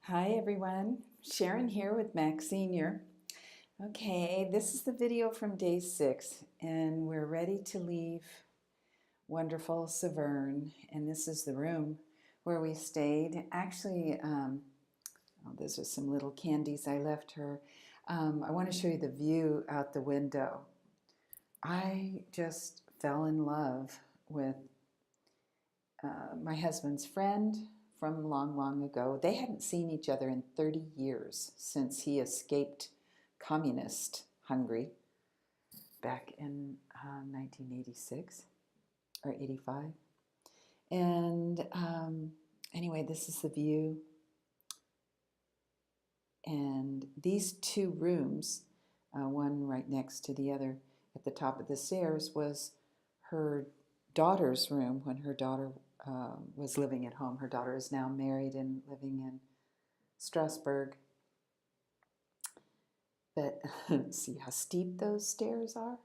Hi everyone, Sharon here with Mac Senior. Okay, this is the video from day 6 and we're ready to leave wonderful Severn, and this is the room where we stayed. Actually, those are some little candies I left her. I want to show you the view out the window. I just fell in love with my husband's friend from long, long ago. They hadn't seen each other in 30 years since he escaped communist Hungary back in 1986 or 85. And anyway, this is the view. And these two rooms, one right next to the other at the top of the stairs, was her daughter's room when her daughter was living at home. Her daughter is now married and living in Strasbourg. But see how steep those stairs are?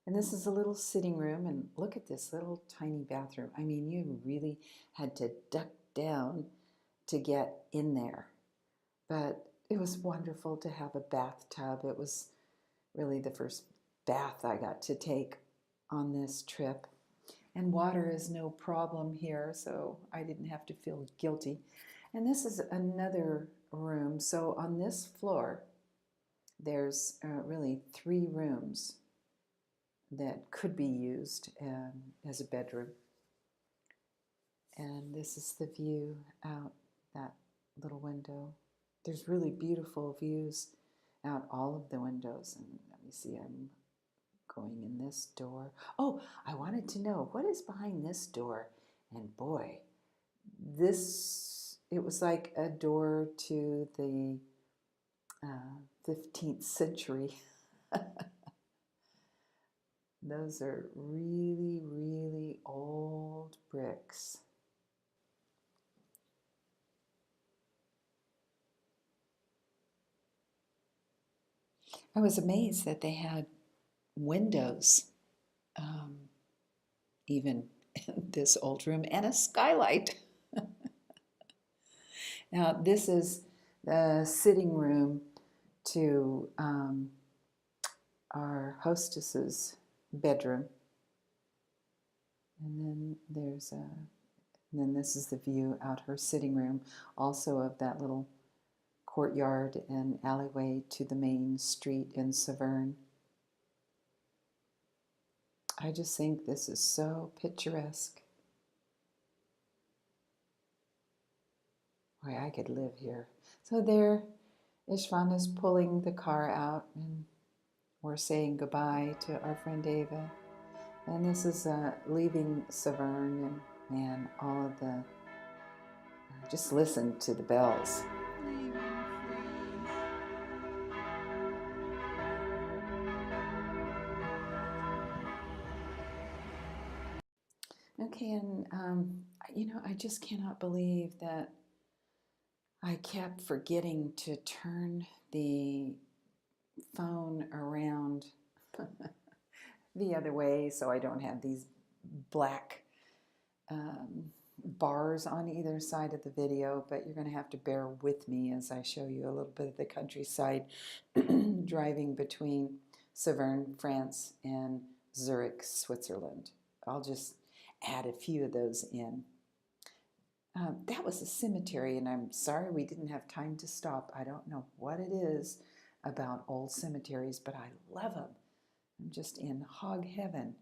And this is a little sitting room, and look at this little tiny bathroom. I mean, you really had to duck down to get in there. But it was wonderful to have a bathtub. It was really the first bath I got to take on this trip. And water is no problem here, so I didn't have to feel guilty. And this is another room. So on this floor, there's really 3 rooms that could be used as a bedroom. And this is the view out that little window. There's really beautiful views out all of the windows. And let me see, I'm going in this door. Oh, I wanted to know what is behind this door. And boy, it was like a door to the 15th century. Those are really, really old bricks. I was amazed that they had windows, even in this old room, and a skylight. Now, this is the sitting room to our hostess's bedroom. And then this is the view out her sitting room, also of that little courtyard and alleyway to the main street in Severn. I just think this is so picturesque. Boy, I could live here. So there, Istvan is pulling the car out, and we're saying goodbye to our friend Ava. And this is leaving Severn, and man, all of the, just listen to the bells. Okay, and I just cannot believe that I kept forgetting to turn the phone around the other way so I don't have these black bars on either side of the video, but you're going to have to bear with me as I show you a little bit of the countryside driving between Severn, France and Zurich, Switzerland. I'll just add a few of those in. That was a cemetery, and I'm sorry we didn't have time to stop. I don't know what it is about old cemeteries, but I love them. I'm just in hog heaven,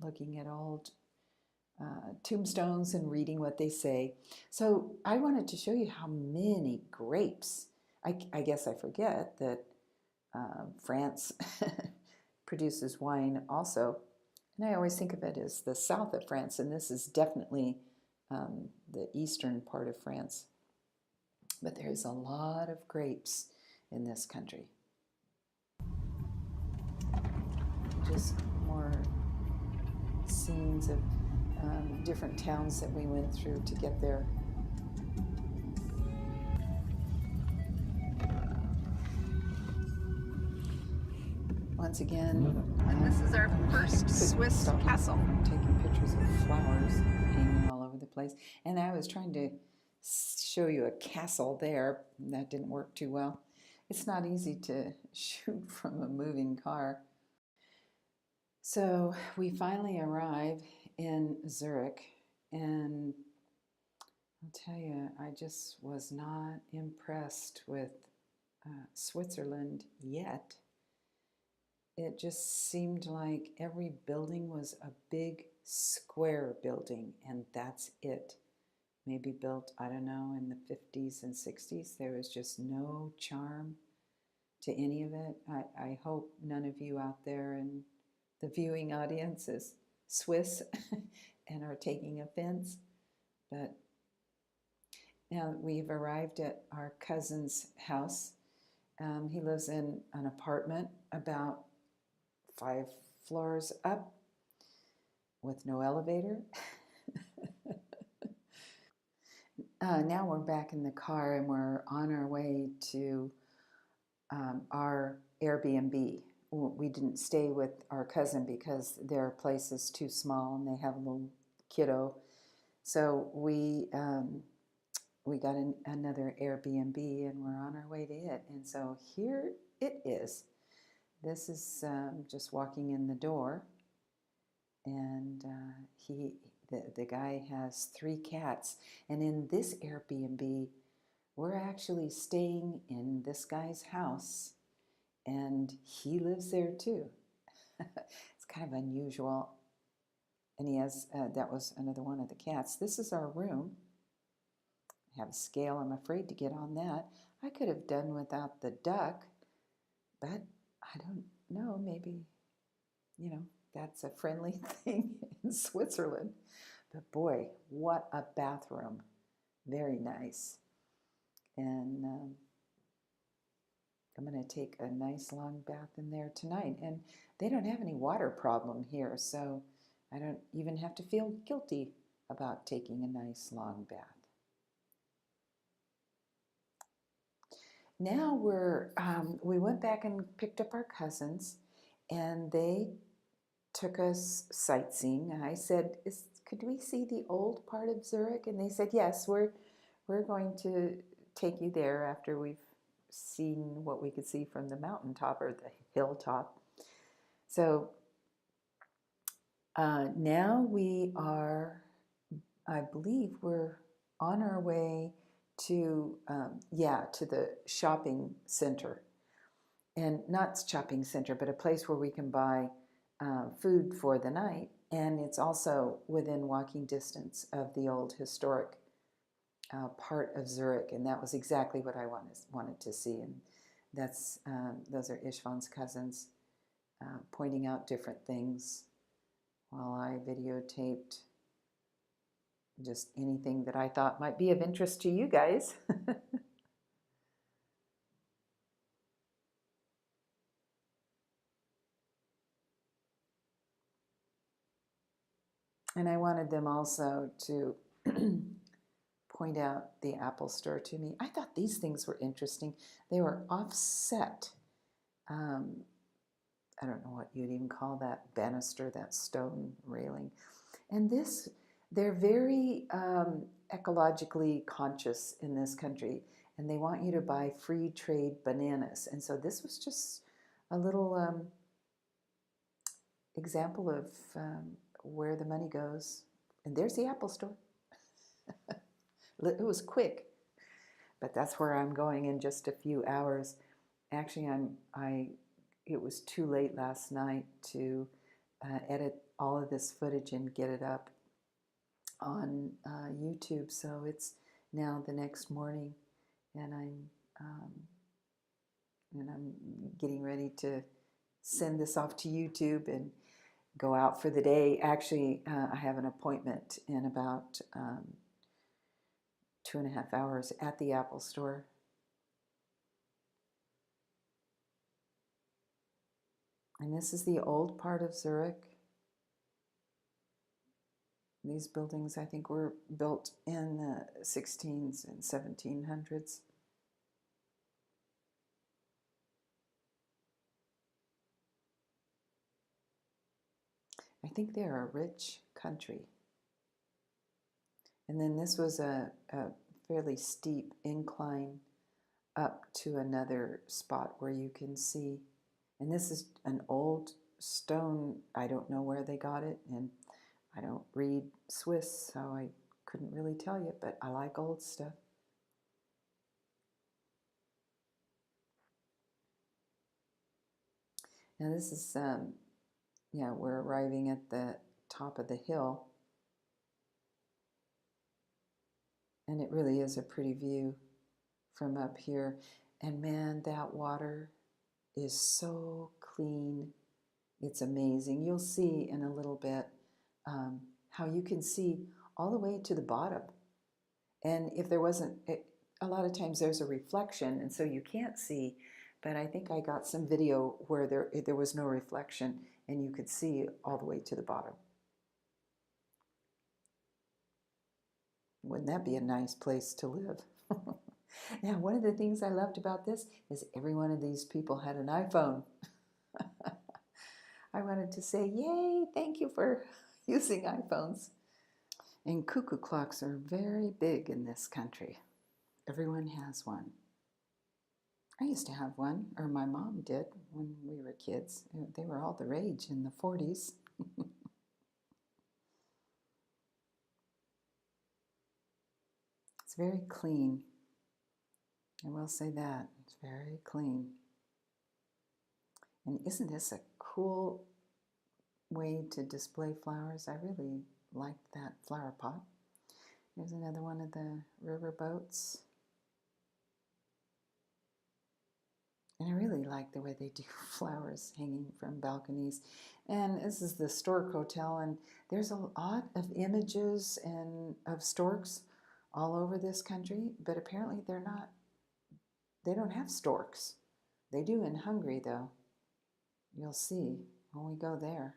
looking at old tombstones and reading what they say. So I wanted to show you how many grapes. I guess I forget that France produces wine also. And I always think of it as the south of France, and this is definitely the eastern part of France. But there's a lot of grapes in this country. Just more scenes of different towns that we went through to get there. Once again, and this is our first Swiss castle. Taking pictures of flowers hanging all over the place. And I was trying to show you a castle there. That didn't work too well. It's not easy to shoot from a moving car. So we finally arrive in Zurich, and I'll tell you, I just was not impressed with Switzerland yet. It just seemed like every building was a big square building, and that's it. Maybe built, I don't know, in the 50s and 60s. There was just no charm to any of it. I hope none of you out there in the viewing audience is Swiss and are taking offense. But now we've arrived at our cousin's house. He lives in an apartment about 5 floors up with no elevator. Now we're back in the car and we're on our way to our Airbnb. We didn't stay with our cousin because their place is too small and they have a little kiddo. So we got another Airbnb and we're on our way to it. And so here it is. This is just walking in the door, and the guy has 3 cats. And in this Airbnb, we're actually staying in this guy's house, and he lives there too. It's kind of unusual. And he has, that was another one of the cats. This is our room. I have a scale. I'm afraid to get on that. I could have done without the duck, but I don't know. Maybe, you know, that's a friendly thing in Switzerland. But boy, what a bathroom. Very nice. And I'm going to take a nice long bath in there tonight. And they don't have any water problem here, so I don't even have to feel guilty about taking a nice long bath. Now we went back and picked up our cousins, and they took us sightseeing. And I said, could we see the old part of Zurich? And they said, yes, we're going to take you there after we've seen what we could see from the mountaintop or the hilltop. So now we are, I believe we're on our way to, to the shopping center. And not shopping center, but a place where we can buy food for the night. And it's also within walking distance of the old historic part of Zurich. And that was exactly what I wanted to see. And that's those are Istvan's cousins pointing out different things while I videotaped just anything that I thought might be of interest to you guys. And I wanted them also to point out the Apple Store to me. I thought these things were interesting. They were offset. I don't know what you'd even call that banister, that stone railing. And they're very ecologically conscious in this country, and they want you to buy free trade bananas. And so this was just a little example of where the money goes. And there's the Apple Store. It was quick, but that's where I'm going in just a few hours. Actually, it was too late last night to edit all of this footage and get it up on YouTube. So it's now the next morning, and I'm getting ready to send this off to YouTube and go out for the day. Actually, I have an appointment in about 2.5 hours at the Apple Store. And this is the old part of Zurich. These buildings, I think, were built in the 16s and 1700s. I think they're a rich country. And then this was a fairly steep incline up to another spot where you can see. And this is an old stone. I don't know where they got it, and I don't read Swiss, so I couldn't really tell you, but I like old stuff. Now this is, yeah, we're arriving at the top of the hill, and it really is a pretty view from up here. And man, that water is so clean. It's amazing. You'll see in a little bit how you can see all the way to the bottom. And if there wasn't, a lot of times there's a reflection, and so you can't see. But I think I got some video where there was no reflection, and you could see all the way to the bottom. Wouldn't that be a nice place to live? Now, one of the things I loved about this is every one of these people had an iPhone. I wanted to say, yay, thank you for using iPhones. And cuckoo clocks are very big in this country. Everyone has one. I used to have one, or my mom did when we were kids. They were all the rage in the 40s. It's very clean. I will say that. It's very clean. And isn't this a cool way to display flowers? I really liked that flower pot. There's another one of the river boats. And I really like the way they do flowers hanging from balconies. And this is the Stork Hotel, and there's a lot of images and of storks all over this country, but apparently they don't have storks. They do in Hungary, though. You'll see when we go there.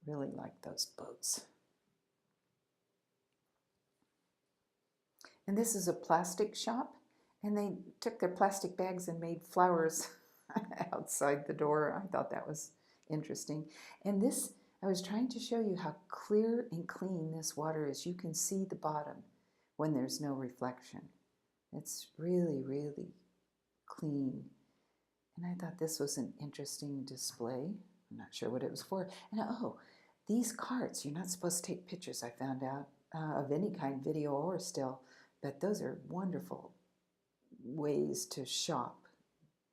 Really like those boats. And this is a plastic shop, and they took their plastic bags and made flowers outside the door. I thought that was interesting. And this, I was trying to show you how clear and clean this water is. You can see the bottom when there's no reflection. It's really, really clean. And I thought this was an interesting display. I'm not sure what it was for. And oh, these carts, you're not supposed to take pictures, I found out, of any kind, video or still. But those are wonderful ways to shop,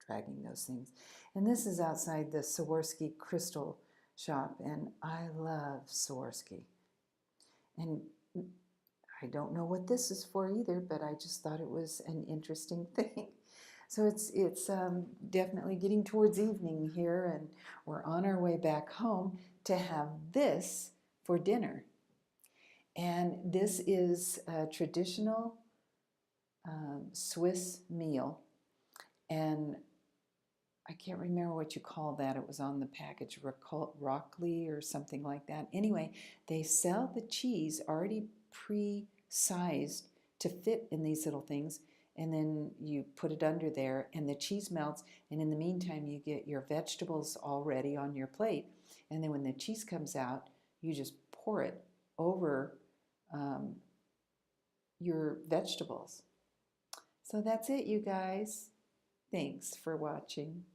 dragging those things. And this is outside the Swarovski crystal shop, and I love Swarovski. And I don't know what this is for either, but I just thought it was an interesting thing. So it's definitely getting towards evening here, and we're on our way back home to have this for dinner. And this is a traditional Swiss meal, and I can't remember what you call that. It was on the package, Rockley or something like that. Anyway, they sell the cheese already pre-sized to fit in these little things, and then you put it under there, and the cheese melts, and in the meantime, you get your vegetables all ready on your plate. And then when the cheese comes out, you just pour it over your vegetables. So that's it, you guys. Thanks for watching.